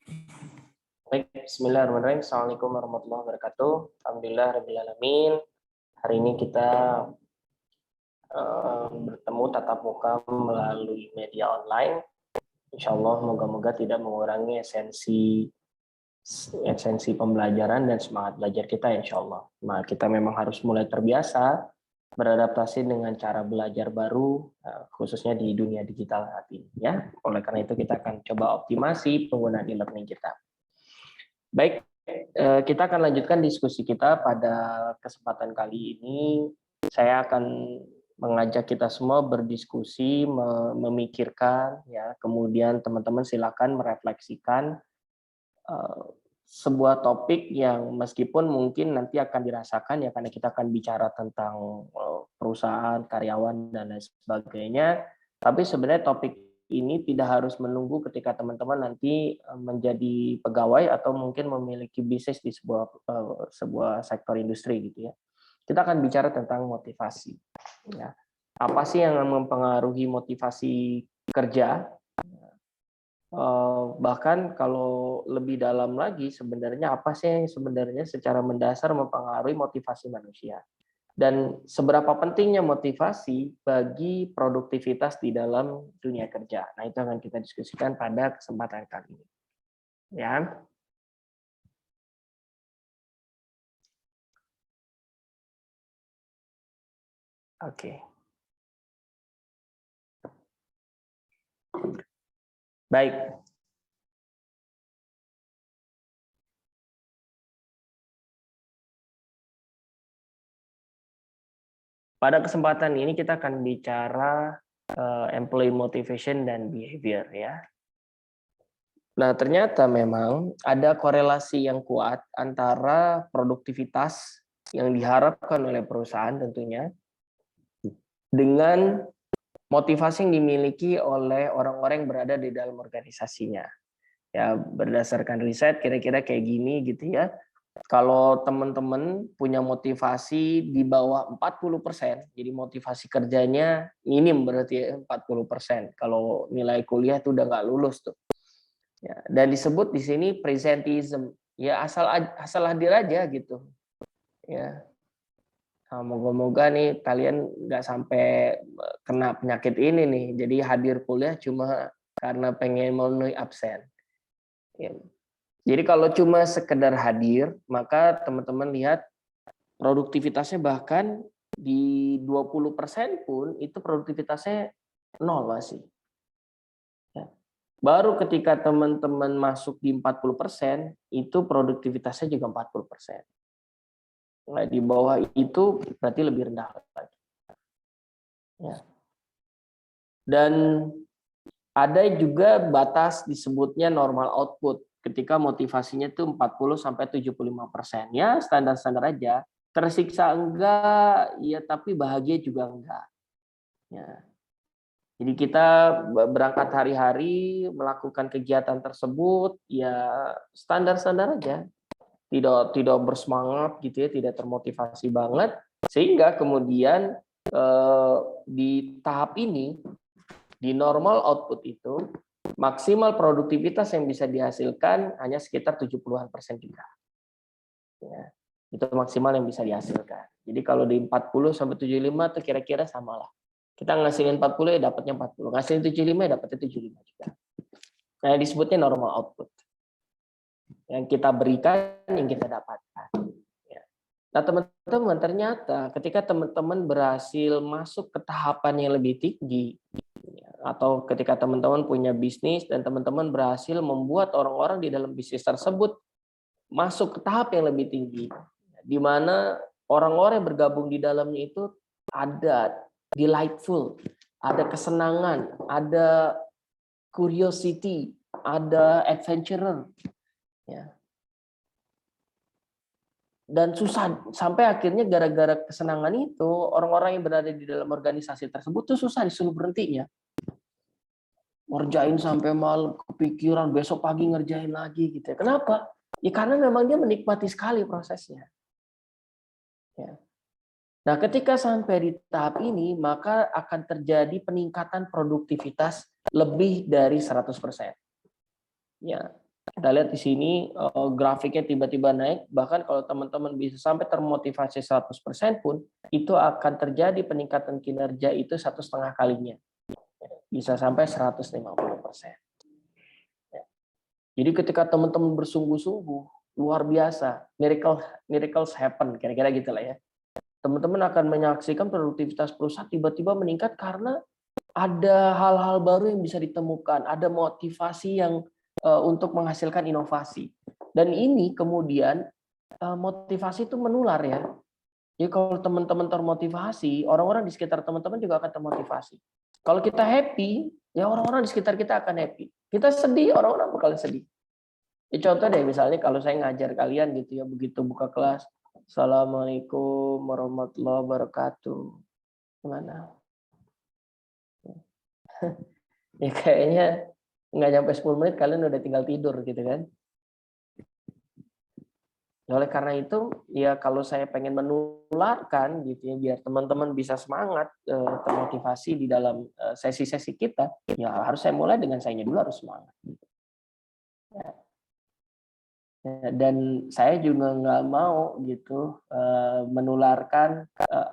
Baik, bismillahirrahmanirrahim. Assalamualaikum warahmatullahi wabarakatuh. Alhamdulillah rabbil alamin. Hari ini kita bertemu tatap muka melalui media online. Insya Allah moga-moga tidak mengurangi esensi pembelajaran dan semangat belajar kita, insya Allah. Nah, kita memang harus mulai terbiasa beradaptasi dengan cara belajar baru, khususnya di dunia digital saat ini. Ya, oleh karena itu kita akan coba optimasi penggunaan e-learning kita. Baik, kita akan lanjutkan diskusi kita pada kesempatan kali ini. Saya akan mengajak kita semua berdiskusi, memikirkan, ya, kemudian teman-teman silakan merefleksikan sebuah topik yang meskipun mungkin nanti akan dirasakan ya karena kita akan bicara tentang perusahaan, karyawan dan lain sebagainya. Tapi sebenarnya topik ini tidak harus menunggu ketika teman-teman nanti menjadi pegawai atau mungkin memiliki bisnis di sebuah sektor industri gitu ya. Kita akan bicara tentang motivasi. Ya. Apa sih yang mempengaruhi motivasi kerja? Bahkan kalau lebih dalam lagi sebenarnya apa sih yang sebenarnya secara mendasar mempengaruhi motivasi manusia dan seberapa pentingnya motivasi bagi produktivitas di dalam dunia kerja. Nah, itu akan kita diskusikan pada kesempatan kali ini. Ya. Oke. Baik. Pada kesempatan ini kita akan bicara employee motivation dan behavior ya. Nah, ternyata memang ada korelasi yang kuat antara produktivitas yang diharapkan oleh perusahaan tentunya dengan motivasi yang dimiliki oleh orang-orang yang berada di dalam organisasinya. Ya, berdasarkan riset kira-kira kayak gini gitu ya. Kalau teman-teman punya motivasi di bawah 40%, jadi motivasi kerjanya minim berarti ya 40%. Kalau nilai kuliah tuh udah nggak lulus tuh. Ya, dan disebut di sini presentism. Ya asal hadir aja gitu. Ya. Nah, moga-moga nih kalian nggak sampai kena penyakit ini nih. Jadi hadir kuliah cuma karena pengen memenuhi absen. Ya. Jadi kalau cuma sekedar hadir, maka teman-teman lihat produktivitasnya bahkan di 20% pun itu produktivitasnya nol masih. Ya. Baru ketika teman-teman masuk di 40%, itu produktivitasnya juga 40%. Nah, di bawah itu berarti lebih rendah lagi. Ya. Dan ada juga batas disebutnya normal output ketika motivasinya itu 40-75%. Ya, standar-standar aja. Tersiksa enggak, ya tapi bahagia juga enggak. Ya. Jadi kita berangkat hari-hari melakukan kegiatan tersebut ya standar-standar aja. Tidak bersemangat gitu ya, tidak termotivasi banget sehingga kemudian di tahap ini di normal output itu maksimal produktivitas yang bisa dihasilkan hanya sekitar 70-an% juga. Ya, itu maksimal yang bisa dihasilkan. Jadi kalau di 40-75 itu kira-kira sama lah. Kita ngasilin 40 ya dapatnya 40. Ngasilin 75 ya dapatnya 75 juga. Nah, disebutnya normal output. Yang kita berikan, yang kita dapatkan. Ya. Nah, teman-teman, ternyata ketika teman-teman berhasil masuk ke tahapan yang lebih tinggi, atau ketika teman-teman punya bisnis dan teman-teman berhasil membuat orang-orang di dalam bisnis tersebut masuk ke tahap yang lebih tinggi, di mana orang-orang yang bergabung di dalamnya itu ada delightful, ada kesenangan, ada curiosity, ada adventurer, ya. Dan susah sampai akhirnya gara-gara kesenangan itu orang-orang yang berada di dalam organisasi tersebut tuh susah disuruh berhentinya. Ngerjain sampai malam, kepikiran besok pagi ngerjain lagi gitu ya. Kenapa? Ya karena memang dia menikmati sekali prosesnya. Ya. Nah, ketika sampai di tahap ini, maka akan terjadi peningkatan produktivitas lebih dari 100%. Ya. Kita lihat di sini grafiknya tiba-tiba naik, bahkan kalau teman-teman bisa sampai termotivasi 100% pun, itu akan terjadi peningkatan kinerja itu 1,5 kalinya. Bisa sampai 150%. Jadi ketika teman-teman bersungguh-sungguh, luar biasa, miracles happen, kira-kira gitu lah ya. Teman-teman akan menyaksikan produktivitas perusahaan tiba-tiba meningkat karena ada hal-hal baru yang bisa ditemukan, ada motivasi yang untuk menghasilkan inovasi. Dan ini kemudian motivasi itu menular ya. Jadi kalau teman-teman termotivasi, orang-orang di sekitar teman-teman juga akan termotivasi. Kalau kita happy, ya orang-orang di sekitar kita akan happy. Kita sedih, orang-orang bakal sedih. Ya, contoh deh, misalnya kalau saya ngajar kalian gitu ya, begitu buka kelas, Assalamualaikum warahmatullahi wabarakatuh. Gimana? Ya kayaknya nggak nyampe 10 menit kalian udah tinggal tidur gitu kan. Oleh karena itu, ya kalau saya pengen menularkan gitu ya, biar teman-teman bisa semangat, termotivasi di dalam sesi-sesi kita, ya harus saya mulai dengan sayanya dulu harus semangat. Ya. Dan saya juga nggak mau gitu menularkan,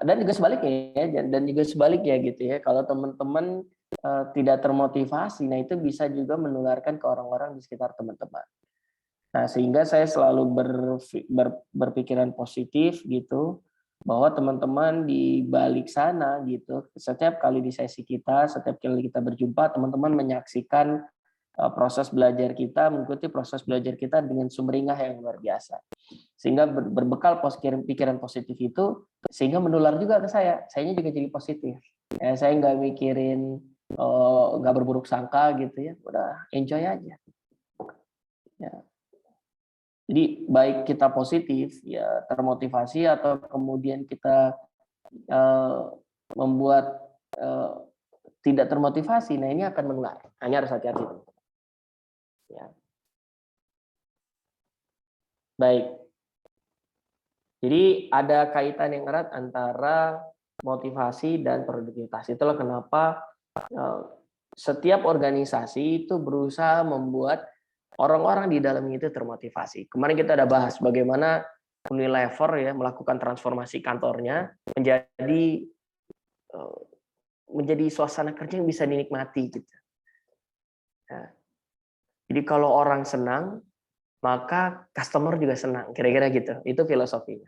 dan juga sebaliknya ya, dan juga sebaliknya gitu ya, kalau teman-teman tidak termotivasi, nah itu bisa juga menularkan ke orang-orang di sekitar teman-teman. Nah, sehingga saya selalu berpikiran positif gitu, bahwa teman-teman di balik sana gitu, setiap kali di sesi kita, setiap kali kita berjumpa, teman-teman menyaksikan proses belajar kita, mengikuti proses belajar kita dengan sumringah yang luar biasa. Sehingga berbekal pikiran positif itu, sehingga menular juga ke saya. Sayanya juga jadi positif. Ya, saya nggak mikirin, nggak berburuk sangka gitu ya, udah enjoy aja. Ya. Jadi baik kita positif, ya termotivasi, atau kemudian kita membuat tidak termotivasi, nah ini akan menular. Hanya harus hati-hati. Ya. Baik. Jadi ada kaitan yang erat antara motivasi dan produktivitas. Itulah kenapa setiap organisasi itu berusaha membuat orang-orang di dalamnya itu termotivasi. Kemarin kita ada bahas bagaimana Unilever ya melakukan transformasi kantornya menjadi suasana kerja yang bisa dinikmati gitu. Nah, jadi kalau orang senang, maka customer juga senang, kira-kira gitu. Itu filosofinya.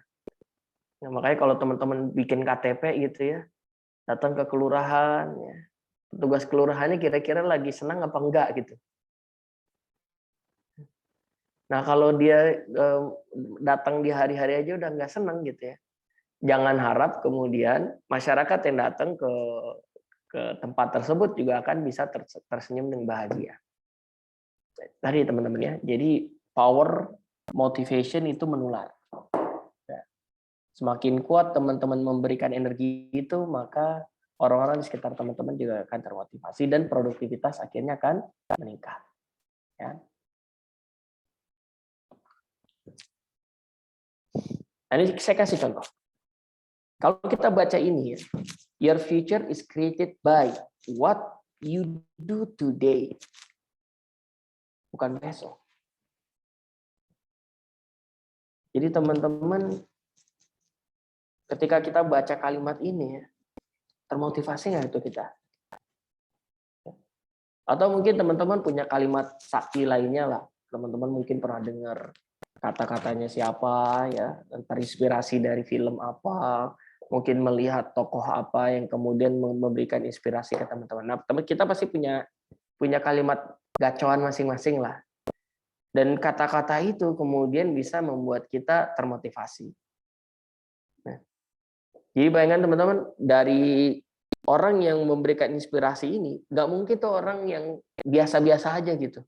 Nah, makanya kalau teman-teman bikin KTP gitu ya, datang ke kelurahan, ya, petugas kelurahannya kira-kira lagi senang apa enggak gitu. Nah kalau dia datang di hari-hari aja udah nggak senang gitu ya, jangan harap kemudian masyarakat yang datang ke tempat tersebut juga akan bisa tersenyum dengan bahagia. Tadi teman-teman ya, jadi power motivation itu menular. Semakin kuat teman-teman memberikan energi itu, maka orang-orang di sekitar teman-teman juga akan termotivasi dan produktivitas akhirnya akan meningkat. Ya. Nah, ini saya kasih contoh. Kalau kita baca ini, your future is created by what you do today. Bukan besok. Jadi teman-teman, ketika kita baca kalimat ini, termotivasi nggak itu kita? Atau mungkin teman-teman punya kalimat sakti lainnya lah. Teman-teman mungkin pernah dengar kata-katanya siapa, ya, terinspirasi dari film apa, mungkin melihat tokoh apa yang kemudian memberikan inspirasi ke teman-teman. Nah, kita pasti punya kalimat gacoan masing-masing lah. Dan kata-kata itu kemudian bisa membuat kita termotivasi. Nah, jadi bayangkan teman-teman, dari orang yang memberikan inspirasi ini, nggak mungkin tuh orang yang biasa-biasa aja gitu.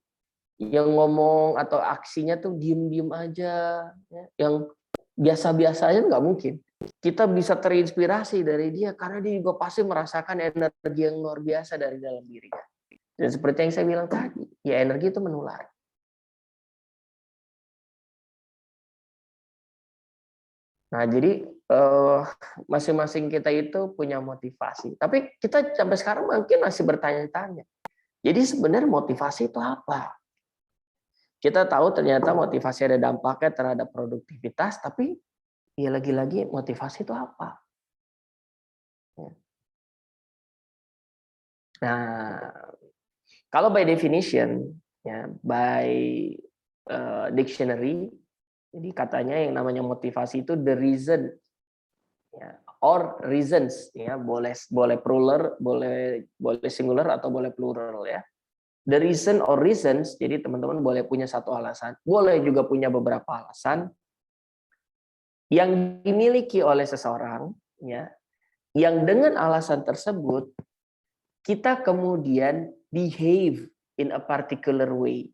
Yang ngomong atau aksinya tuh diem-diem aja, yang biasa-biasa aja nggak mungkin. Kita bisa terinspirasi dari dia karena dia juga pasti merasakan energi yang luar biasa dari dalam dirinya. Dan seperti yang saya bilang tadi, ya energi itu menular. Nah, jadi masing-masing kita itu punya motivasi. Tapi kita sampai sekarang mungkin masih bertanya-tanya. Jadi sebenarnya motivasi itu apa? Kita tahu ternyata motivasi ada dampaknya terhadap produktivitas, tapi ya lagi-lagi motivasi itu apa? Nah, kalau by definition, ya, by dictionary, jadi katanya yang namanya motivasi itu the reason, ya, or reasons, ya, boleh plural, boleh singular atau boleh plural, ya. The reason or reasons, jadi teman-teman boleh punya satu alasan, boleh juga punya beberapa alasan yang dimiliki oleh seseorang, ya, yang dengan alasan tersebut kita kemudian behave in a particular way.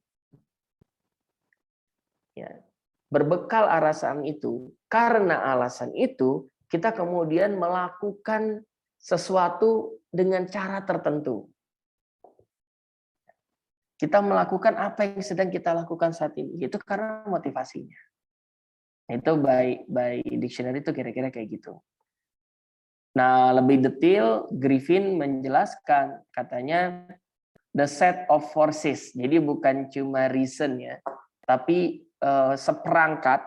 Ya. Berbekal alasan itu, karena alasan itu kita kemudian melakukan sesuatu dengan cara tertentu. Kita melakukan apa yang sedang kita lakukan saat ini, itu karena motivasinya. Itu by dictionary itu kira-kira kayak gitu. Nah, lebih detail Griffin menjelaskan, katanya the set of forces. Jadi bukan cuma reason, ya, tapi seperangkat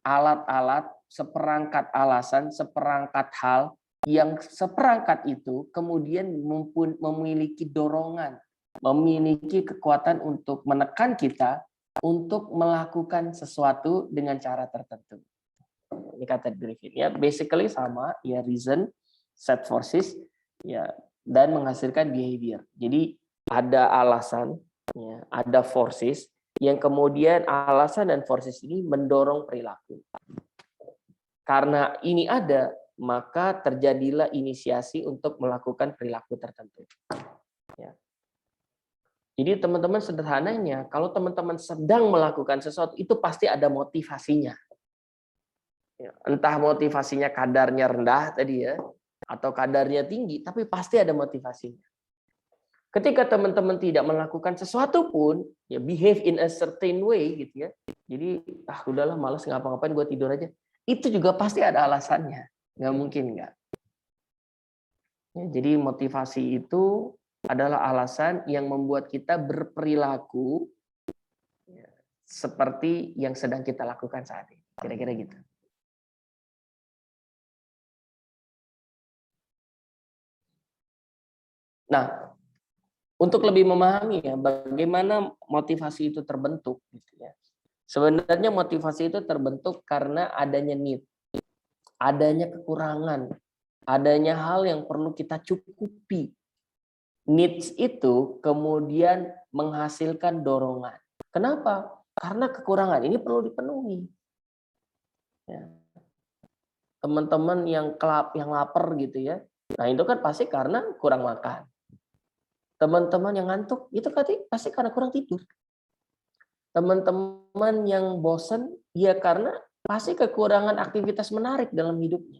alat-alat, seperangkat alasan, seperangkat hal yang seperangkat itu kemudian memiliki dorongan, memiliki kekuatan untuk menekan kita untuk melakukan sesuatu dengan cara tertentu. Ini kata Griffin, ya, basically sama, ya, reason, set forces, ya, dan menghasilkan behavior. Jadi ada alasan, ya, ada forces yang kemudian alasan dan forces ini mendorong perilaku. Karena ini ada, maka terjadilah inisiasi untuk melakukan perilaku tertentu. Ya. Jadi teman-teman, sederhananya, kalau teman-teman sedang melakukan sesuatu, itu pasti ada motivasinya. Entah motivasinya kadarnya rendah tadi, ya, atau kadarnya tinggi, tapi pasti ada motivasinya. Ketika teman-teman tidak melakukan sesuatu pun, ya, behave in a certain way, gitu, ya. Jadi, udahlah, malas ngapa-ngapain, gue tidur aja. Itu juga pasti ada alasannya. Nggak mungkin nggak. Ya, jadi motivasi itu adalah alasan yang membuat kita berperilaku, ya, seperti yang sedang kita lakukan saat ini. Kira-kira gitu. Nah, untuk lebih memahami, ya, bagaimana motivasi itu terbentuk, gitu, ya. Sebenarnya motivasi itu terbentuk karena adanya need, adanya kekurangan, adanya hal yang perlu kita cukupi. Needs itu kemudian menghasilkan dorongan. Kenapa? Karena kekurangan ini perlu dipenuhi. Ya. Teman-teman yang lapar, gitu, ya. Nah, itu kan pasti karena kurang makan. Teman-teman yang ngantuk, itu pasti karena kurang tidur. Teman-teman yang bosan, ya karena pasti kekurangan aktivitas menarik dalam hidupnya.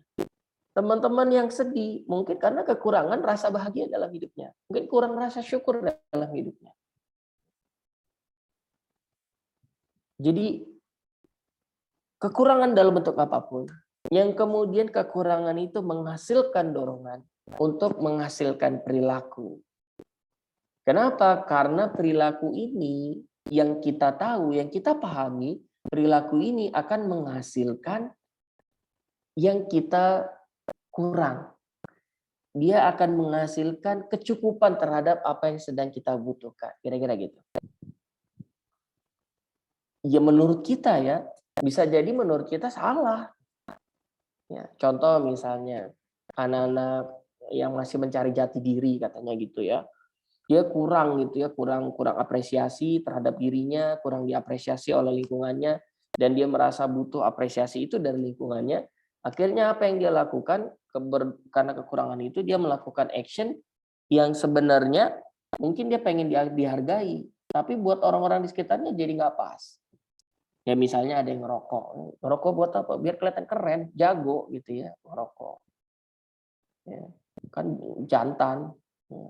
Teman-teman yang sedih, mungkin karena kekurangan rasa bahagia dalam hidupnya. Mungkin kurang rasa syukur dalam hidupnya. Jadi, kekurangan dalam bentuk apapun, yang kemudian kekurangan itu menghasilkan dorongan untuk menghasilkan perilaku. Kenapa? Karena perilaku ini yang kita tahu, yang kita pahami, perilaku ini akan menghasilkan yang kita kurang. Dia akan menghasilkan kecukupan terhadap apa yang sedang kita butuhkan. Kira-kira gitu. Ya menurut kita, ya, bisa jadi menurut kita salah. Ya, contoh misalnya anak-anak yang masih mencari jati diri, katanya gitu, ya. Dia kurang, gitu, ya, kurang apresiasi terhadap dirinya, kurang diapresiasi oleh lingkungannya, dan dia merasa butuh apresiasi itu dari lingkungannya. Akhirnya apa yang dia lakukan, karena kekurangan itu dia melakukan action yang sebenarnya mungkin dia pengen dihargai, tapi buat orang-orang di sekitarnya jadi nggak pas. Ya misalnya ada yang ngerokok. Ngerokok buat apa? Biar kelihatan keren, jago, gitu, ya, ngerokok. Ya, kan jantan. Ya.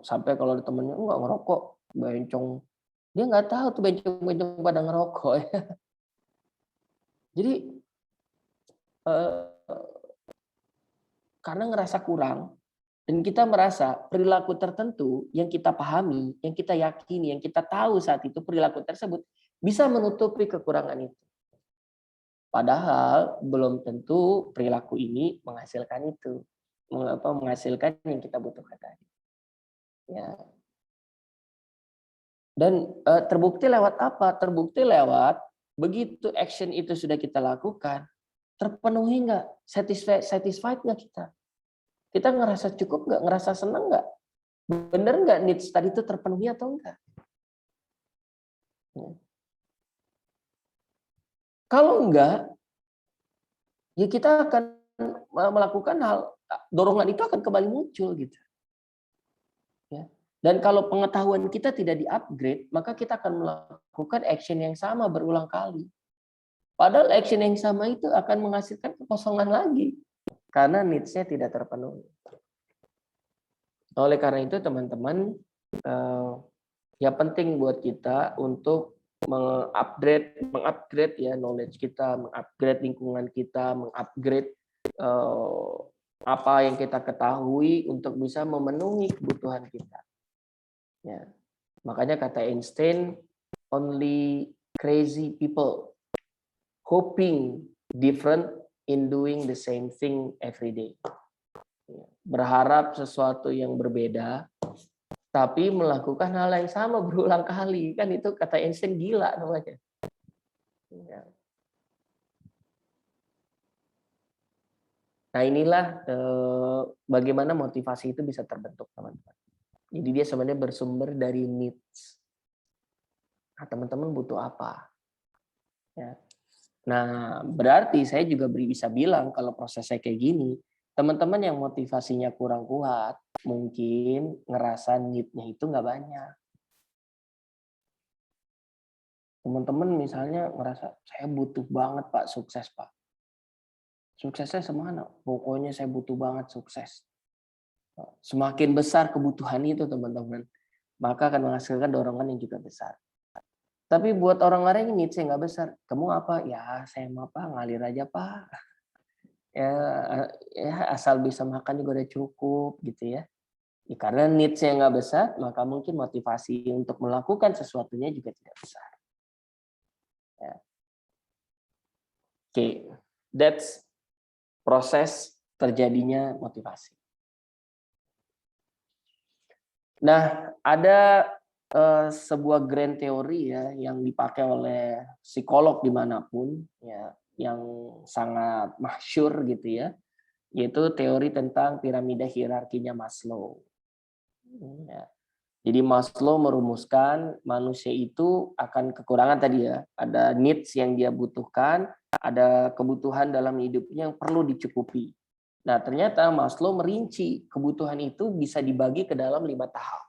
Sampai kalau ada temennya, enggak ngerokok, bencong. Dia nggak tahu tuh bencong-bencong pada ngerokok, ya. Jadi, karena ngerasa kurang, Dan kita merasa perilaku tertentu yang kita pahami, yang kita yakini, yang kita tahu saat itu perilaku tersebut bisa menutupi kekurangan itu. Padahal belum tentu perilaku ini menghasilkan itu, menghasilkan yang kita butuhkan tadi. Ya. Dan terbukti lewat apa? Terbukti lewat begitu action itu sudah kita lakukan, terpenuhi nggak? Satisfied nggak kita? Kita ngerasa cukup nggak? Ngerasa senang nggak? Bener nggak needs tadi itu terpenuhi atau enggak? Ya. Kalau enggak, ya kita akan melakukan dorongan itu akan kembali muncul gitu. Ya. Dan kalau pengetahuan kita tidak di-upgrade, maka kita akan melakukan action yang sama berulang kali. Padahal action yang sama itu akan menghasilkan kekosongan lagi karena needs-nya tidak terpenuhi. Oleh karena itu teman-teman, ya penting buat kita untuk mengupgrade ya knowledge kita, mengupgrade lingkungan kita, mengupgrade apa yang kita ketahui untuk bisa memenuhi kebutuhan kita. Ya. Makanya kata Einstein, only crazy people hoping different in doing the same thing every day. Berharap sesuatu yang berbeda, tapi melakukan hal yang sama berulang kali. Kan itu kata Einstein gila namanya. Nah inilah bagaimana motivasi itu bisa terbentuk teman-teman. Jadi dia sebenarnya bersumber dari needs. Nah teman-teman butuh apa? Ya. Nah berarti saya juga bisa bilang kalau prosesnya kayak gini, teman-teman yang motivasinya kurang kuat, mungkin ngerasa need-nya itu nggak banyak. Teman-teman misalnya ngerasa, saya butuh banget Pak, sukses Pak. Suksesnya semana? Pokoknya saya butuh banget sukses. Semakin besar kebutuhan itu teman-teman, maka akan menghasilkan dorongan yang juga besar. Tapi buat orang-orang yang needs-nya nggak besar, kamu apa? Ya saya mau Pak, ngalir aja Pak. Ya asal bisa makan juga udah cukup gitu ya. Karena needs-nya nggak besar, maka mungkin motivasi untuk melakukan sesuatunya juga tidak besar. Ya. Oke, that's proses terjadinya motivasi. Nah, ada sebuah grand teori ya yang dipakai oleh psikolog dimanapun ya, yang sangat masyhur gitu ya, yaitu teori tentang piramida hierarkinya Maslow. Ya. Jadi Maslow merumuskan manusia itu akan kekurangan tadi ya, ada needs yang dia butuhkan, ada kebutuhan dalam hidupnya yang perlu dicukupi. Nah ternyata Maslow merinci kebutuhan itu bisa dibagi ke dalam 5 tahap.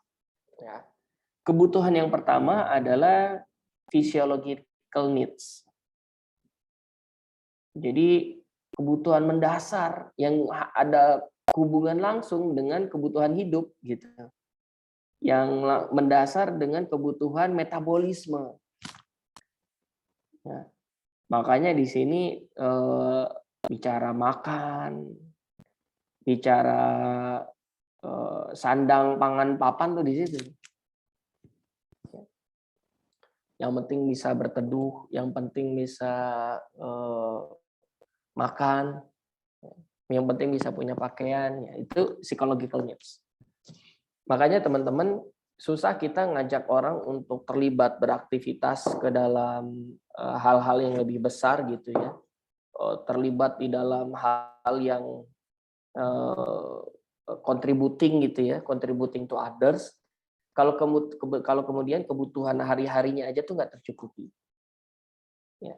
Ya. Kebutuhan yang pertama adalah physiological needs. Jadi kebutuhan mendasar yang ada hubungan langsung dengan kebutuhan hidup gitu. Yang mendasar dengan kebutuhan metabolisme. Ya. Makanya di sini bicara makan, bicara sandang, pangan, papan tuh di situ. Yang penting bisa berteduh, yang penting bisa makan, yang penting bisa punya pakaian, ya itu psychological needs. Makanya teman-teman susah kita ngajak orang untuk terlibat beraktivitas ke dalam hal-hal yang lebih besar gitu ya, terlibat di dalam hal yang contributing gitu ya, contributing to others. Kalau kemudian kebutuhan hari-harinya aja tuh nggak tercukupi. Ya.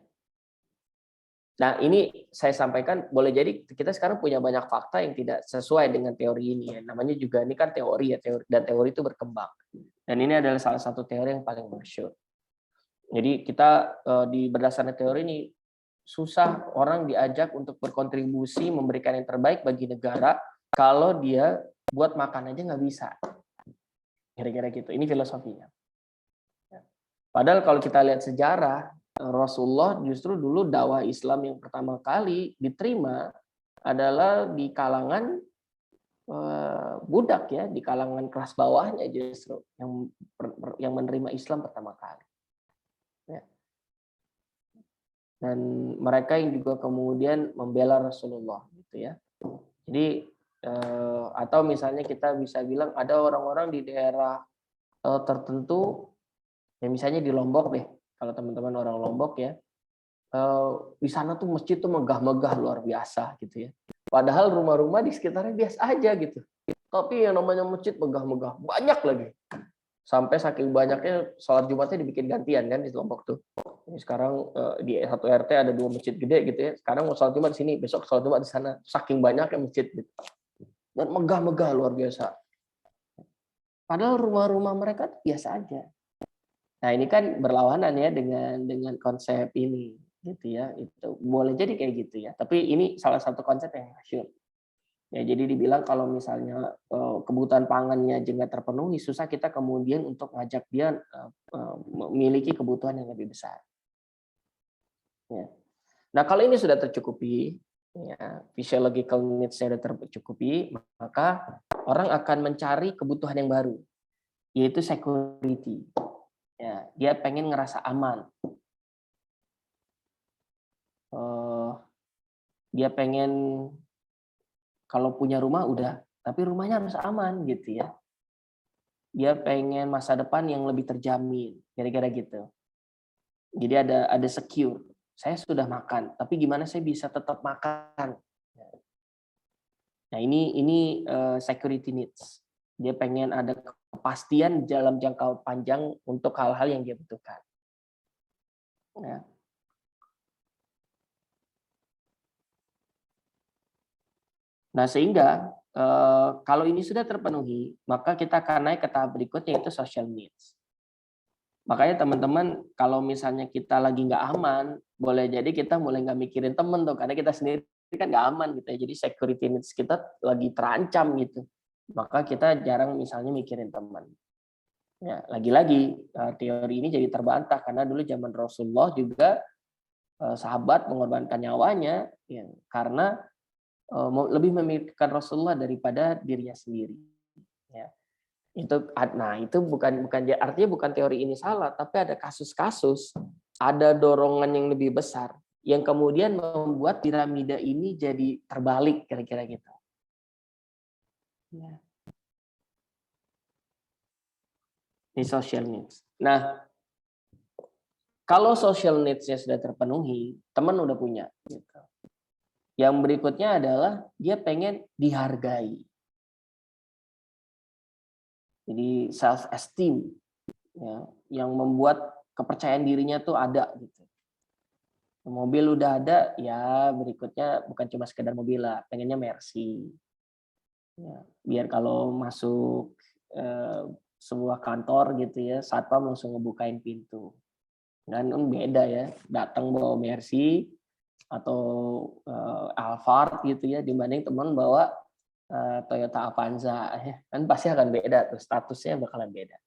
Nah ini saya sampaikan, boleh jadi kita sekarang punya banyak fakta yang tidak sesuai dengan teori ini ya. Namanya juga ini kan teori ya, teori itu berkembang. Dan ini adalah salah satu teori yang paling masyhur. Jadi kita berdasarkan teori ini susah orang diajak untuk berkontribusi memberikan yang terbaik bagi negara kalau dia buat makan aja nggak bisa. Kira-kira gitu. Ini filosofinya. Padahal kalau kita lihat sejarah, Rasulullah justru dulu dakwah Islam yang pertama kali diterima adalah di kalangan budak ya di kalangan kelas bawahnya justru yang menerima Islam pertama kali. Ya. Dan mereka yang juga kemudian membela Rasulullah gitu ya. Jadi atau misalnya kita bisa bilang ada orang-orang di daerah tertentu, ya misalnya di Lombok deh, kalau teman-teman orang Lombok ya, di sana tuh masjid tuh megah-megah luar biasa gitu ya. Padahal rumah-rumah di sekitarnya biasa aja gitu. Tapi yang namanya masjid megah-megah banyak lagi. Sampai saking banyaknya sholat Jumatnya dibikin gantian kan di Lombok tuh. Jadi sekarang di satu RT ada 2 masjid gede gitu ya. Sekarang mau sholat Jumat di sini, besok sholat Jumat di sana. Saking banyaknya masjid gitu. Dan megah-megah luar biasa. Padahal rumah-rumah mereka tuh biasa aja. Nah, ini kan berlawanan ya dengan konsep ini gitu ya. Itu boleh jadi kayak gitu ya. Tapi ini salah satu konsep yang masyhur. Ya, jadi dibilang kalau misalnya kebutuhan pangannya aja nggak terpenuhi, susah kita kemudian untuk ngajak dia memiliki kebutuhan yang lebih besar. Ya. Nah, kalau ini sudah tercukupi, ya, physiological needs-nya sudah tercukupi, maka orang akan mencari kebutuhan yang baru, yaitu security. Ya, dia pengen ngerasa aman. Dia pengen kalau punya rumah udah, tapi rumahnya harus aman gitu ya. Dia pengen masa depan yang lebih terjamin, kira-kira gitu. Jadi ada secure. Saya sudah makan, tapi gimana saya bisa tetap makan? Nah, ini security needs. Dia pengen ada kepastian dalam jangka panjang untuk hal-hal yang dia butuhkan. Ya. Nah, sehingga kalau ini sudah terpenuhi, maka kita akan naik ke tahap berikutnya, yaitu social needs. Makanya teman-teman, kalau misalnya kita lagi nggak aman, boleh jadi kita mulai nggak mikirin temen tuh, karena kita sendiri kan nggak aman gitu ya. Jadi security needs kita lagi terancam gitu. Maka kita jarang misalnya mikirin teman. Ya, lagi-lagi teori ini jadi terbantah karena dulu zaman Rasulullah juga sahabat mengorbankan nyawanya ya, karena lebih memikirkan Rasulullah daripada dirinya sendiri. Ya. Itu bukan artinya bukan teori ini salah, tapi ada kasus-kasus, ada dorongan yang lebih besar yang kemudian membuat piramida ini jadi terbalik kira-kira gitu. Ya. Ini social needs. Nah, kalau social needs-nya sudah terpenuhi, teman udah punya. Gitu. Yang berikutnya adalah dia pengen dihargai. Jadi self esteem ya, yang membuat kepercayaan dirinya tuh ada gitu. Mobil udah ada, ya berikutnya bukan cuma sekedar mobil lah, pengennya Mercy. Ya, biar kalau masuk sebuah kantor gitu ya, satpam langsung ngebukain pintu. Dan beda ya, datang bawa Mercy atau Alphard gitu ya, dibanding teman bawa Toyota Avanza, kan pasti akan beda tuh, statusnya bakalan beda.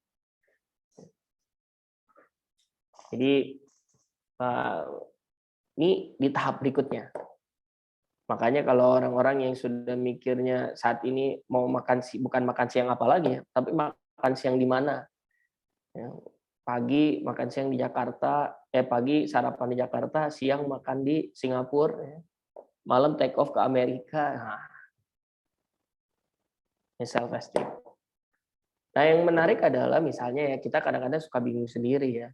Jadi ini di tahap berikutnya. Makanya kalau orang-orang yang sudah mikirnya saat ini mau bukan makan siang apa lagi ya, tapi makan siang di mana? Ya, pagi makan siang di Jakarta, pagi sarapan di Jakarta, siang makan di Singapura, ya. Malam take off ke Amerika. Nah, ini self esteem. Nah, yang menarik adalah misalnya ya kita kadang-kadang suka bingung sendiri ya.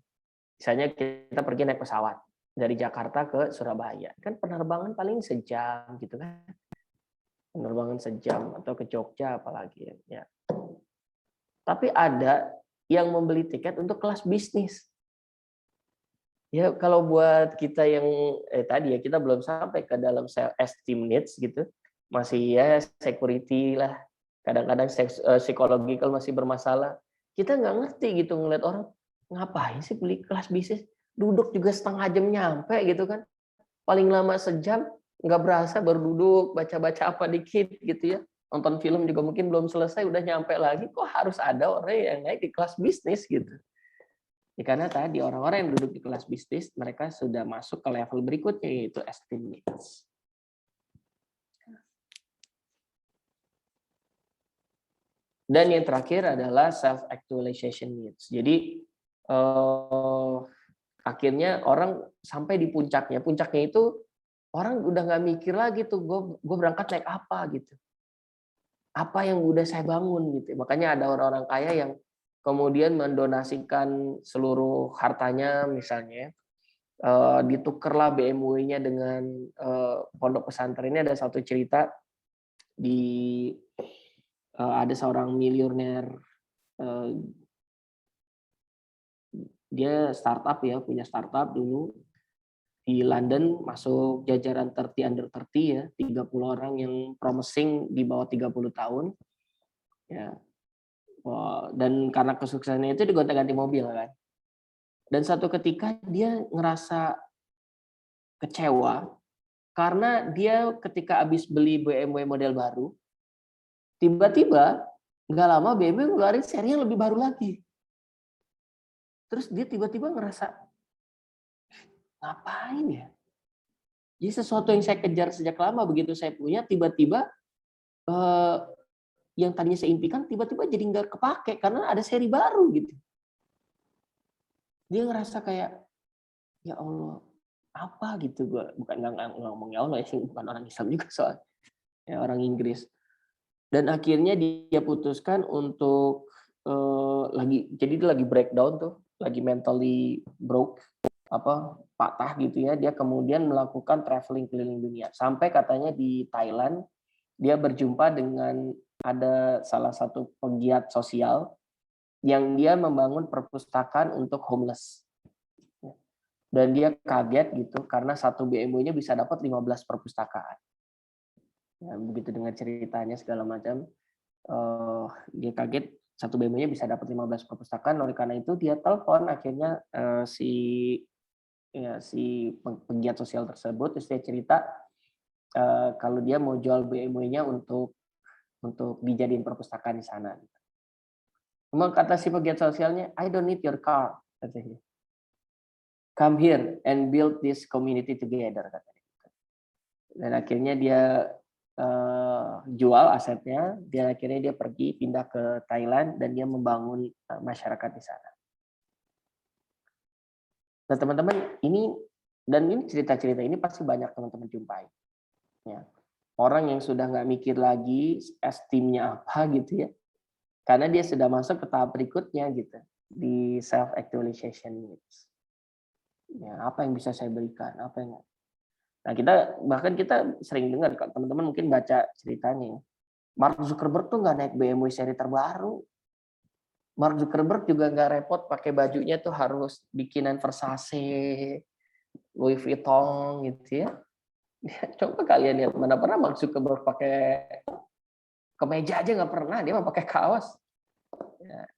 Misalnya kita pergi naik pesawat dari Jakarta ke Surabaya, kan penerbangan paling sejam gitu kan. Penerbangan sejam atau ke Jogja apalagi ya. Tapi ada yang membeli tiket untuk kelas bisnis. Ya kalau buat kita yang tadi ya kita belum sampai ke dalam self esteem needs gitu, masih ya security lah. Kadang-kadang psychological masih bermasalah. Kita nggak ngerti gitu ngeliat orang ngapain sih beli kelas bisnis, duduk juga setengah jam nyampe gitu kan, paling lama sejam nggak berasa baru duduk baca-baca apa dikit gitu ya, nonton film juga mungkin belum selesai udah nyampe lagi, kok harus ada orang yang naik di kelas bisnis gitu ya, karena tadi orang-orang yang duduk di kelas bisnis mereka sudah masuk ke level berikutnya yaitu esteem needs. Dan yang terakhir adalah self actualization needs. Jadi akhirnya orang sampai di puncaknya. Puncaknya itu orang udah nggak mikir lagi tuh, gue berangkat naik apa gitu. Apa yang udah saya bangun gitu. Makanya ada orang-orang kaya yang kemudian mendonasikan seluruh hartanya misalnya, ditukerlah BMW-nya dengan pondok pesantren. Ini ada satu cerita di ada seorang miliuner, dia startup ya, punya startup dulu di London, masuk jajaran 30 under 30 ya, 30 orang yang promising di bawah 30 tahun. Ya. Dan karena kesuksesannya itu digonta-ganti mobil kan. Dan satu ketika dia ngerasa kecewa karena dia ketika habis beli BMW model baru, tiba-tiba nggak lama BMW ngeluarin seri yang lebih baru lagi. Terus dia tiba-tiba ngerasa, ngapain ya? Jadi sesuatu yang saya kejar sejak lama, begitu saya punya, tiba-tiba yang tadinya saya impikan, tiba-tiba jadi nggak kepake karena ada seri baru gitu. Dia ngerasa kayak, ya Allah, apa gitu, gue bukan nggak ngomong ya Allah ya, bukan orang Islam juga soal, ya orang Inggris. Dan akhirnya dia putuskan untuk jadi dia lagi breakdown tuh, lagi mentally broke, patah gitu ya. Dia kemudian melakukan traveling keliling dunia sampai katanya di Thailand dia berjumpa dengan ada salah satu pegiat sosial yang dia membangun perpustakaan untuk homeless. Dan dia kaget gitu karena satu BMW-nya bisa dapat 15 perpustakaan. Ya, begitu dengar ceritanya segala macam, dia kaget satu BMW-nya bisa dapat 15 perpustakaan. Oleh karena itu dia telepon akhirnya si pegiat sosial tersebut, terus dia cerita kalau dia mau jual BMW-nya untuk dijadiin perpustakaan di sana. Cuma kata si pegiat sosialnya, I don't need your car, katanya. Come here and build this community together, katanya. Dan akhirnya dia jual asetnya, akhirnya dia pergi pindah ke Thailand dan dia membangun masyarakat di sana. Nah teman-teman, ini cerita-cerita ini pasti banyak teman-teman jumpai. Ya. Orang yang sudah nggak mikir lagi esteemnya apa gitu ya, karena dia sudah masuk ke tahap berikutnya gitu, di self actualization needs. Ya, apa yang bisa saya berikan, apa yang. Nah kita sering dengar, teman-teman mungkin baca ceritanya. Mark Zuckerberg tuh nggak naik BMW seri terbaru. Mark Zuckerberg juga nggak repot pakai bajunya tuh harus bikinan Versace, Louis Vuitton gitu ya. Coba kalian lihat, mana pernah Mark Zuckerberg pakai kemeja aja nggak pernah, dia mah pakai kaos. Ya,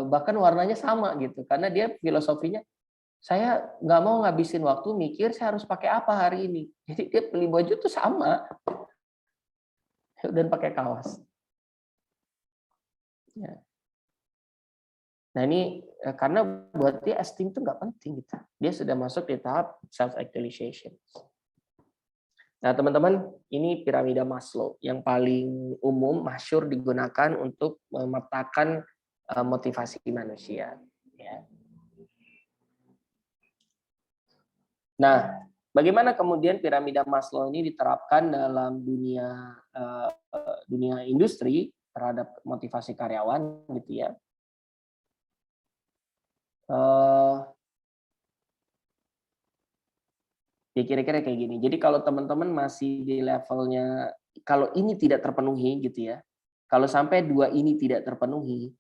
bahkan warnanya sama gitu, karena dia filosofinya, saya nggak mau ngabisin waktu mikir saya harus pakai apa hari ini. Jadi dia beli baju tuh sama dan pakai kaos. Ya. Nah ini karena buat dia esteem itu nggak penting gitu. Dia sudah masuk di tahap self actualization. Nah teman-teman, ini piramida Maslow yang paling umum, masyhur digunakan untuk memetakan motivasi manusia. Ya. Nah, bagaimana kemudian piramida Maslow ini diterapkan dalam dunia industri terhadap motivasi karyawan gitu ya? Ya kira-kira kayak gini. Jadi kalau teman-teman masih di levelnya, kalau ini tidak terpenuhi gitu ya, kalau sampai dua ini tidak terpenuhi,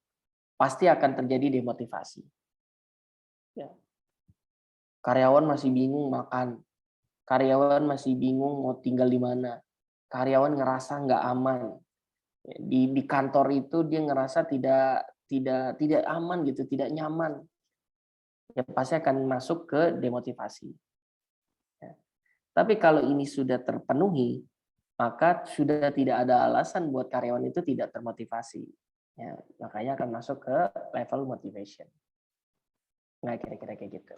pasti akan terjadi demotivasi. Ya. Karyawan masih bingung makan, karyawan masih bingung mau tinggal di mana, karyawan ngerasa nggak aman. Di kantor itu dia ngerasa tidak aman gitu, tidak nyaman. Ya pasti akan masuk ke demotivasi. Ya. Tapi kalau ini sudah terpenuhi, maka sudah tidak ada alasan buat karyawan itu tidak termotivasi. Ya, makanya akan masuk ke level motivation. Nah, kira-kira kayak gitu.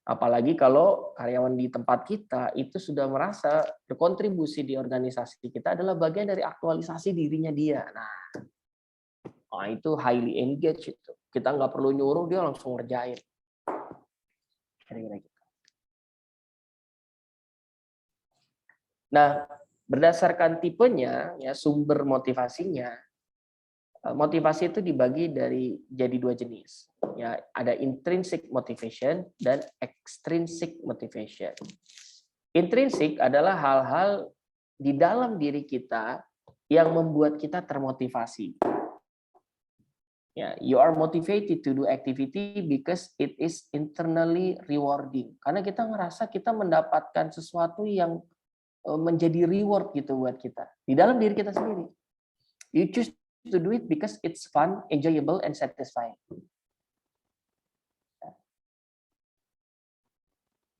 Apalagi kalau karyawan di tempat kita itu sudah merasa berkontribusi di organisasi kita adalah bagian dari aktualisasi dirinya dia. Nah, Nah, itu highly engaged itu. Kita nggak perlu nyuruh, dia langsung ngerjain. Kira-kira gitu. Nah, berdasarkan tipenya, ya sumber motivasinya, motivasi itu dibagi jadi dua jenis. Ya, ada intrinsic motivation dan extrinsic motivation. Intrinsic adalah hal-hal di dalam diri kita yang membuat kita termotivasi. Ya, you are motivated to do activity because it is internally rewarding. Karena kita ngerasa kita mendapatkan sesuatu yang menjadi reward gitu buat kita di dalam diri kita sendiri. You choose to do it because it's fun, enjoyable, and satisfying.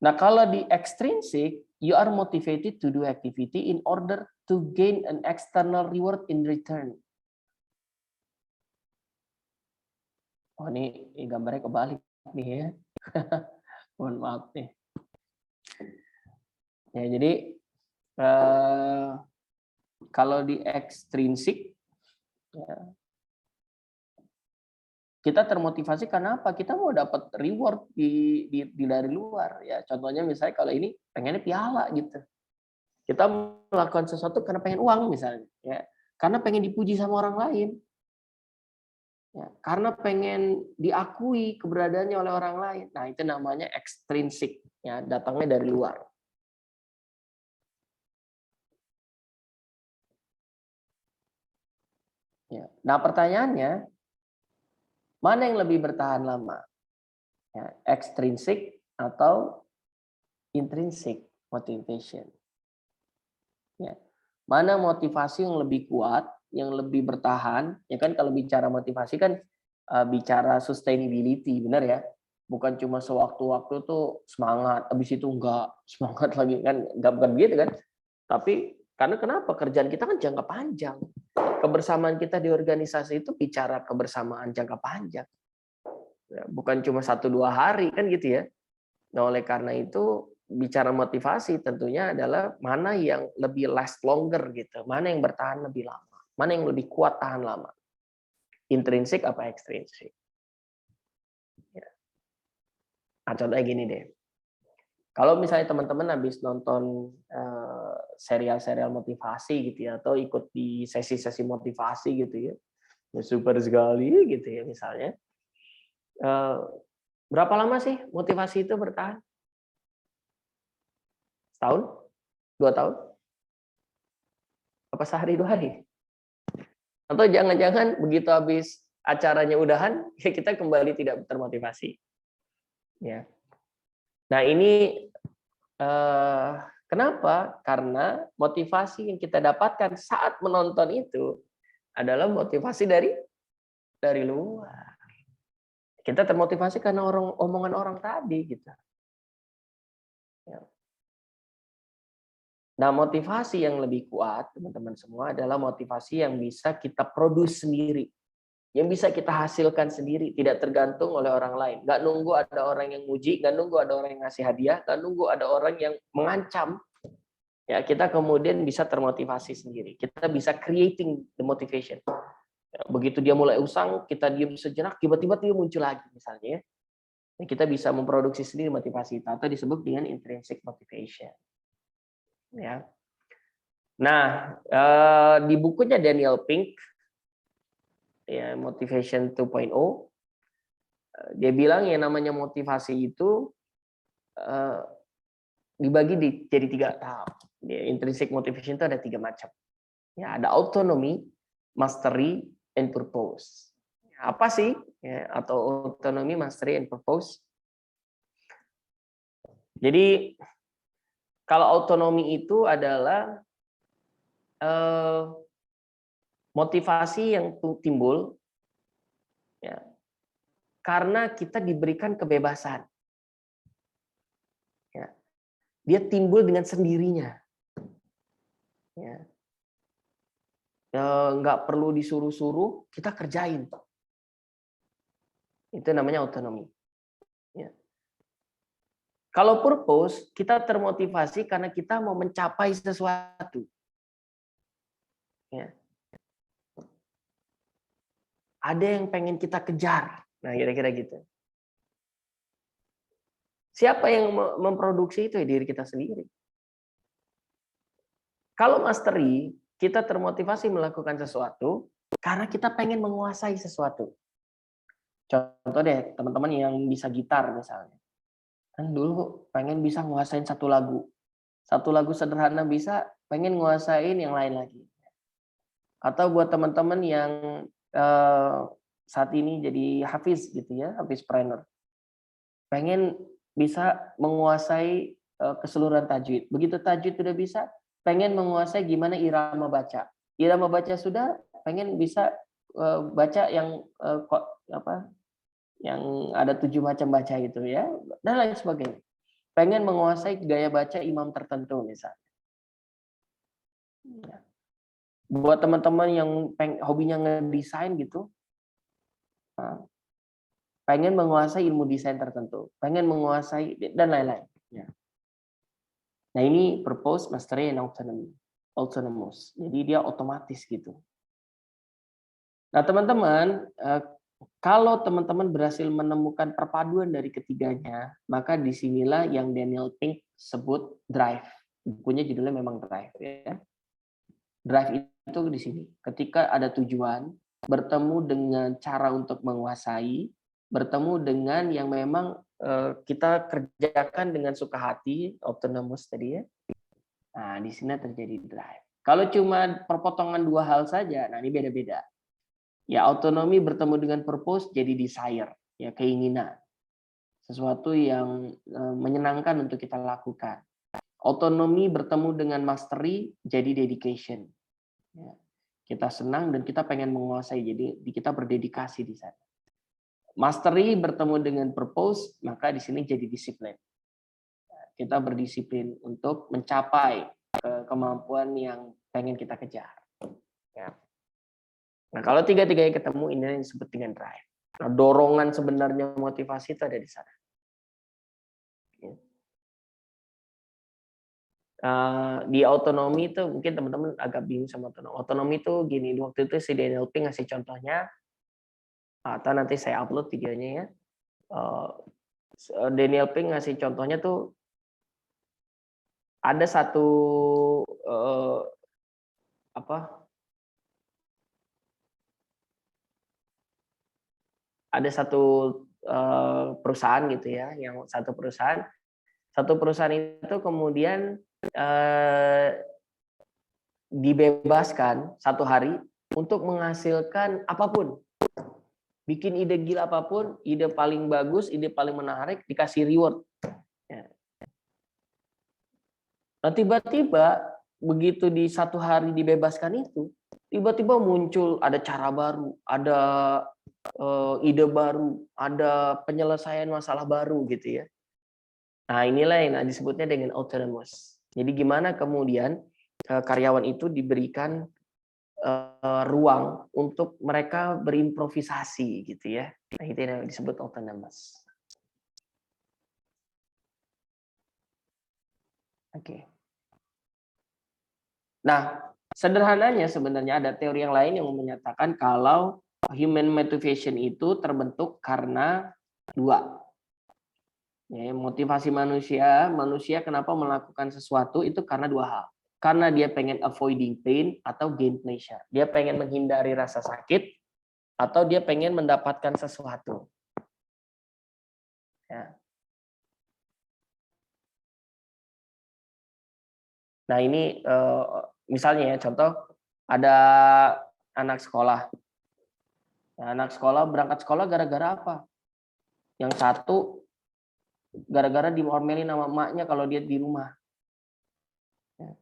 Nah, kalau di extrinsic, you are motivated to do activity in order to gain an external reward in return. Oh, ini gambarnya kebalik nih ya. Mohon maaf nih. Ya, jadi kalau di extrinsic, ya, kita termotivasi karena apa? Kita mau dapat reward dari luar. Ya, contohnya misalnya kalau ini pengennya piala gitu. Kita melakukan sesuatu karena pengen uang misalnya, ya. Karena pengen dipuji sama orang lain. Ya, karena pengen diakui keberadaannya oleh orang lain. Nah, itu namanya extrinsic, ya, datangnya dari luar. Ya. Nah, pertanyaannya, mana yang lebih bertahan lama? Ya, extrinsic atau intrinsic motivation? Ya. Mana motivasi yang lebih kuat, yang lebih bertahan? Ya kan kalau bicara motivasi kan bicara sustainability, benar ya? Bukan cuma sewaktu-waktu tuh semangat, habis itu enggak semangat lagi kan, enggak, bukan begitu kan? Tapi karena kenapa? Kerjaan kita kan jangka panjang. Kebersamaan kita di organisasi itu bicara kebersamaan jangka panjang. Ya, bukan cuma 1-2 hari kan gitu ya. Nah, oleh karena itu bicara motivasi tentunya adalah mana yang lebih last longer gitu, mana yang bertahan lebih lama, mana yang lebih kuat tahan lama, intrinsik apa ekstrinsik. Ya. Nah, contohnya gini deh, kalau misalnya teman-teman habis nonton serial-serial motivasi gitu ya, atau ikut di sesi-sesi motivasi gitu ya, super sekali gitu ya misalnya, berapa lama sih motivasi itu bertahan? Setahun? 2 tahun? Apa sehari 2 hari? Atau jangan-jangan begitu habis acaranya udahan, ya kita kembali tidak termotivasi. Ya. Nah, ini kenapa? Karena motivasi yang kita dapatkan saat menonton itu adalah motivasi dari luar. Kita termotivasi karena omongan orang tadi gitu. Ya. Nah, motivasi yang lebih kuat, teman-teman semua, adalah motivasi yang bisa kita produce sendiri. Yang bisa kita hasilkan sendiri, tidak tergantung oleh orang lain. Nggak nunggu ada orang yang muji, nggak nunggu ada orang yang ngasih hadiah, nggak nunggu ada orang yang mengancam. Ya, kita kemudian bisa termotivasi sendiri. Kita bisa creating the motivation. Ya, begitu dia mulai usang, kita diam sejenak, tiba-tiba dia muncul lagi misalnya. Ya, kita bisa memproduksi sendiri motivasi itu, atau disebut dengan intrinsic motivation. Ya. Nah, di bukunya Daniel Pink, ya, Motivation 2.0, dia bilang yang namanya motivasi itu dibagi jadi 3 tahap. Intrinsic motivation itu ada 3 macam. Ya, ada autonomy, mastery, and purpose. Apa sih? Ya, atau autonomy, mastery, and purpose? Jadi kalau autonomi itu adalah motivasi yang timbul ya, karena kita diberikan kebebasan. Ya. Dia timbul dengan sendirinya. Ya. Nggak perlu disuruh-suruh, kita kerjain. Itu namanya autonomi. Ya. Kalau purpose, kita termotivasi karena kita mau mencapai sesuatu. Ya. ada yang pengen kita kejar. Nah, kira-kira gitu. Siapa yang memproduksi itu? Ya diri kita sendiri. Kalau mastery, kita termotivasi melakukan sesuatu karena kita pengen menguasai sesuatu. Contoh deh, teman-teman yang bisa gitar misalnya. Kan dulu pengen bisa nguasain satu lagu. Satu lagu sederhana bisa, pengen nguasain yang lain lagi. Atau buat teman-teman yang saat ini jadi hafiz gitu ya, hafiz trainer. Pengen bisa menguasai keseluruhan tajwid. Begitu tajwid sudah bisa, pengen menguasai gimana irama baca. Irama baca sudah, pengen bisa baca yang yang ada 7 macam baca itu ya, dan lain sebagainya. Pengen menguasai gaya baca imam tertentu misalnya. Buat teman-teman yang hobinya ngedesain gitu, pengen menguasai ilmu desain tertentu, pengen menguasai dan lain-lain. Ya. Nah ini purpose, mastery, and autonomous. Jadi dia otomatis gitu. Nah teman-teman, kalau teman-teman berhasil menemukan perpaduan dari ketiganya, maka disinilah yang Daniel Pink sebut drive. Bukunya judulnya memang drive. Ya. Drive itu di sini. Ketika ada tujuan, bertemu dengan cara untuk menguasai, bertemu dengan yang memang kita kerjakan dengan suka hati, autonomous tadi ya. Nah, di sini terjadi drive. Kalau cuma perpotongan dua hal saja, nah ini beda-beda. Ya, autonomi bertemu dengan purpose jadi desire, ya keinginan. Sesuatu yang menyenangkan untuk kita lakukan. Autonomi bertemu dengan mastery jadi dedication. Ya. Kita senang dan kita pengen menguasai, jadi kita berdedikasi di sana. Mastery bertemu dengan purpose, maka di sini jadi disiplin. Kita berdisiplin untuk mencapai kemampuan yang pengen kita kejar. Ya. Nah, kalau tiga-tiganya ketemu, ini yang disebut dengan drive. Nah, dorongan sebenarnya motivasi itu ada di sana. Di autonomi itu mungkin teman-teman agak bingung sama autonomi. Autonomi itu gini, waktu itu si Daniel Pink ngasih contohnya, atau nanti saya upload videonya ya. Daniel Pink ngasih contohnya tuh ada satu ada satu perusahaan gitu ya, yang satu perusahaan itu kemudian dibebaskan satu hari untuk menghasilkan apapun, bikin ide gila apapun, ide paling bagus, ide paling menarik, dikasih reward. Nah tiba-tiba begitu di satu hari dibebaskan itu, tiba-tiba muncul ada cara baru, ada ide baru, ada penyelesaian masalah baru gitu ya. Nah inilah yang disebutnya dengan autonomous. Jadi gimana kemudian karyawan itu diberikan ruang untuk mereka berimprovisasi gitu ya. Nah itu yang disebut autonomous. Oke. Nah, sederhananya sebenarnya ada teori yang lain yang menyatakan kalau human motivation itu terbentuk karena dua. Ya, motivasi manusia kenapa melakukan sesuatu itu karena dua hal. Karena dia pengen avoiding pain atau gain pleasure. Dia pengen menghindari rasa sakit atau dia pengen mendapatkan sesuatu. Ya. Nah ini misalnya ya contoh ada anak sekolah. Nah, anak sekolah berangkat sekolah gara-gara apa? Yang satu gara-gara diomelin sama emaknya kalau dia di rumah.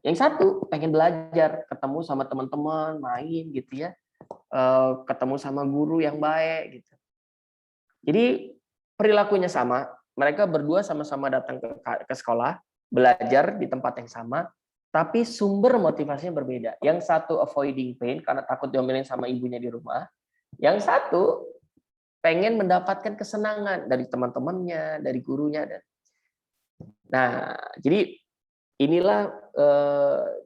Yang satu pengen belajar, ketemu sama teman-teman, main gitu ya, ketemu sama guru yang baik gitu. Jadi perilakunya sama, mereka berdua sama-sama datang ke sekolah, belajar di tempat yang sama, tapi sumber motivasinya berbeda. Yang satu avoiding pain karena takut diomelin sama ibunya di rumah, yang satu pengen mendapatkan kesenangan dari teman-temannya, dari gurunya. Nah, jadi inilah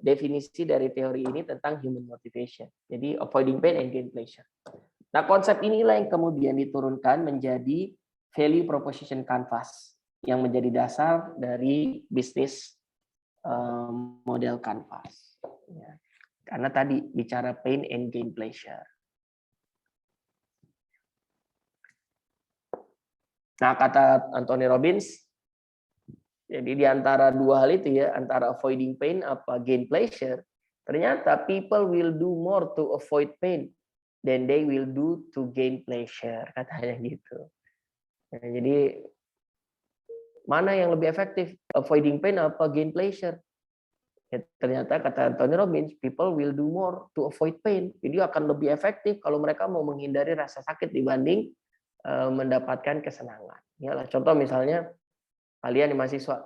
definisi dari teori ini tentang human motivation. Jadi avoiding pain and gain pleasure. Nah, konsep inilah yang kemudian diturunkan menjadi value proposition canvas yang menjadi dasar dari bisnis model canvas. Ya. Karena tadi bicara pain and gain pleasure. Nah, kata Anthony Robbins, jadi di antara dua hal itu ya, antara avoiding pain apa gain pleasure, ternyata people will do more to avoid pain than they will do to gain pleasure, katanya gitu. Nah, jadi mana yang lebih efektif, avoiding pain apa gain pleasure? Ya, ternyata kata Anthony Robbins, people will do more to avoid pain. Jadi akan lebih efektif kalau mereka mau menghindari rasa sakit dibanding mendapatkan kesenangan. Ya, contoh misalnya kalian di mahasiswa,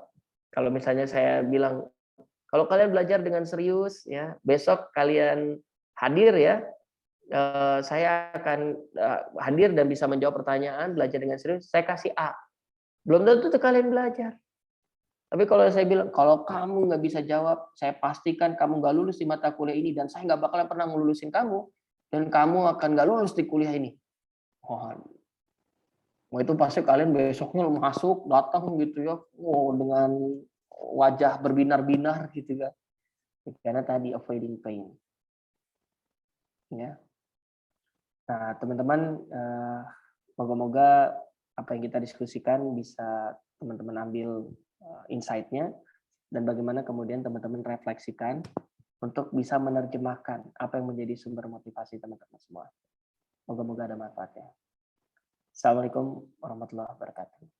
kalau misalnya saya bilang, kalau kalian belajar dengan serius, ya besok kalian hadir ya, saya akan hadir dan bisa menjawab pertanyaan, belajar dengan serius, saya kasih A. Belum tentu tuh kalian belajar. Tapi kalau saya bilang, kalau kamu nggak bisa jawab, saya pastikan kamu nggak lulus di mata kuliah ini, dan saya nggak bakalan pernah ngelulusin kamu, dan kamu akan nggak lulus di kuliah ini. Wah, itu pasti kalian besoknya masuk, datang gitu ya, dengan wajah berbinar-binar gitu kan. Karena tadi avoiding pain. Ya. Nah, teman-teman, moga-moga apa yang kita diskusikan bisa teman-teman ambil insight-nya, dan bagaimana kemudian teman-teman refleksikan untuk bisa menerjemahkan apa yang menjadi sumber motivasi teman-teman semua. Moga-moga ada manfaatnya. Assalamualaikum warahmatullahi wabarakatuh.